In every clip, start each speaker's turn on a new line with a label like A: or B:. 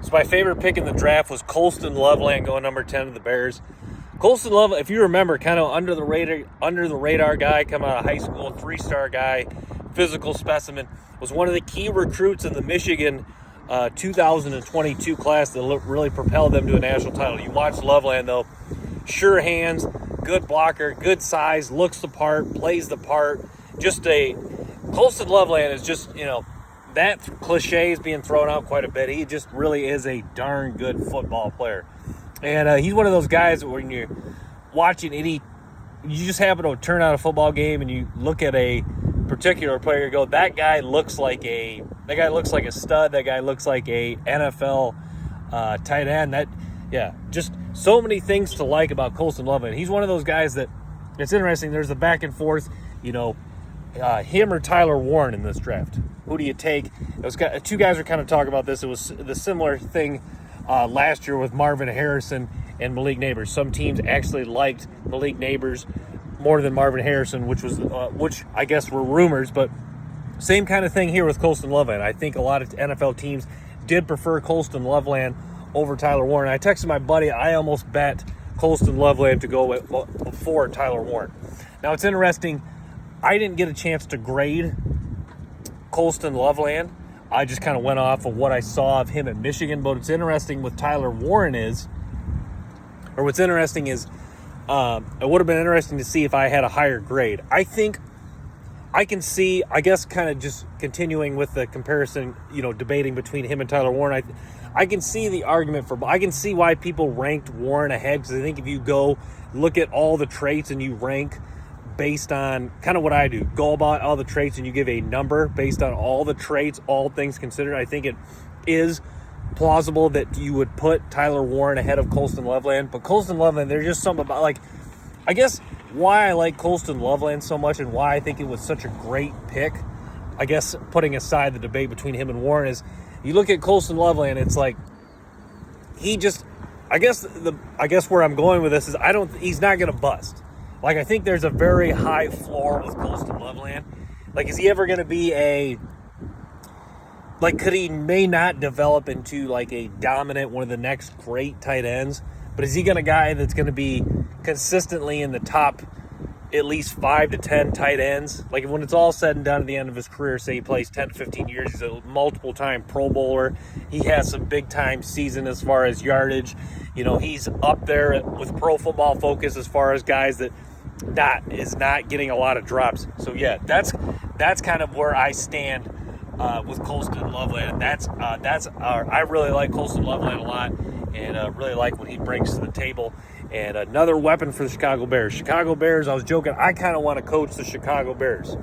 A: So my favorite pick in the draft was Colston Loveland going number 10 to the Bears. Colston Loveland, if you remember, kind of under the radar guy, coming out of high school, 3-star guy, physical specimen, was one of the key recruits in the Michigan 2022 class that really propelled them to a national title. You watch Loveland, though, sure hands, good blocker, good size, looks the part, plays the part. Colston Loveland is just, that cliche is being thrown out quite a bit. He just really is a darn good football player. And he's one of those guys that when you're watching you just happen to turn on a football game and you look at a particular player and go, that guy looks like a stud, that guy looks like a NFL tight end. Just so many things to like about Colston Loveland. He's one of those guys that, it's interesting, there's a back and forth, him or Tyler Warren in this draft. Who do you take? Two guys were kind of talking about this. It was the similar thing last year with Marvin Harrison and Malik Neighbors. Some teams actually liked Malik Neighbors more than Marvin Harrison, which I guess were rumors, but same kind of thing here with Colston Loveland. I think a lot of NFL teams did prefer Colston Loveland over Tyler Warren. I texted my buddy, I almost bet Colston Loveland to go before Tyler Warren. Now it's interesting, I didn't get a chance to grade Colston Loveland. I just kind of went off of what I saw of him at Michigan. But what's interesting with Tyler Warren it would have been interesting to see if I had a higher grade. I think I can see, I guess kind of just continuing with the comparison, debating between him and Tyler Warren, I can see the argument I can see why people ranked Warren ahead, because I think if you go look at all the traits and you rank based on kind of what I do, go about all the traits and you give a number based on all the traits, all things considered, I think it is plausible that you would put Tyler Warren ahead of Colston Loveland. But Colston Loveland, there's just something about, I guess why I like Colston Loveland so much and why I think it was such a great pick, I guess putting aside the debate between him and Warren, is you look at Colston Loveland, it's like I guess where I'm going with this is he's not going to bust. I think there's a very high floor with Colston Loveland. Is he ever going to be could he may not develop into a dominant, one of the next great tight ends, but is he a guy that's going to be consistently in the top at least 5 to 10 tight ends? When it's all said and done at the end of his career, say he plays 10 to 15 years, he's a multiple-time Pro Bowler. He has some big-time season as far as yardage. He's up there with Pro Football Focus as far as guys that is not getting a lot of drops. So yeah, that's kind of where I stand with Colston Loveland. I really like Colston Loveland a lot, and really like what he brings to the table. And another weapon for the Chicago Bears. Chicago Bears, I was joking, I kind of want to coach the Chicago Bears.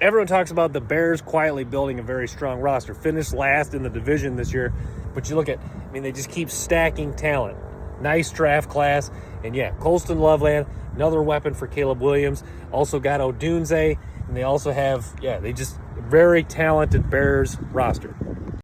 A: Everyone talks about the Bears quietly building a very strong roster. Finished last in the division this year, but you look at, they just keep stacking talent. Nice draft class. And yeah, Colston Loveland, another weapon for Caleb Williams. Also got Odunze, and they also have, they just very talented Bears roster.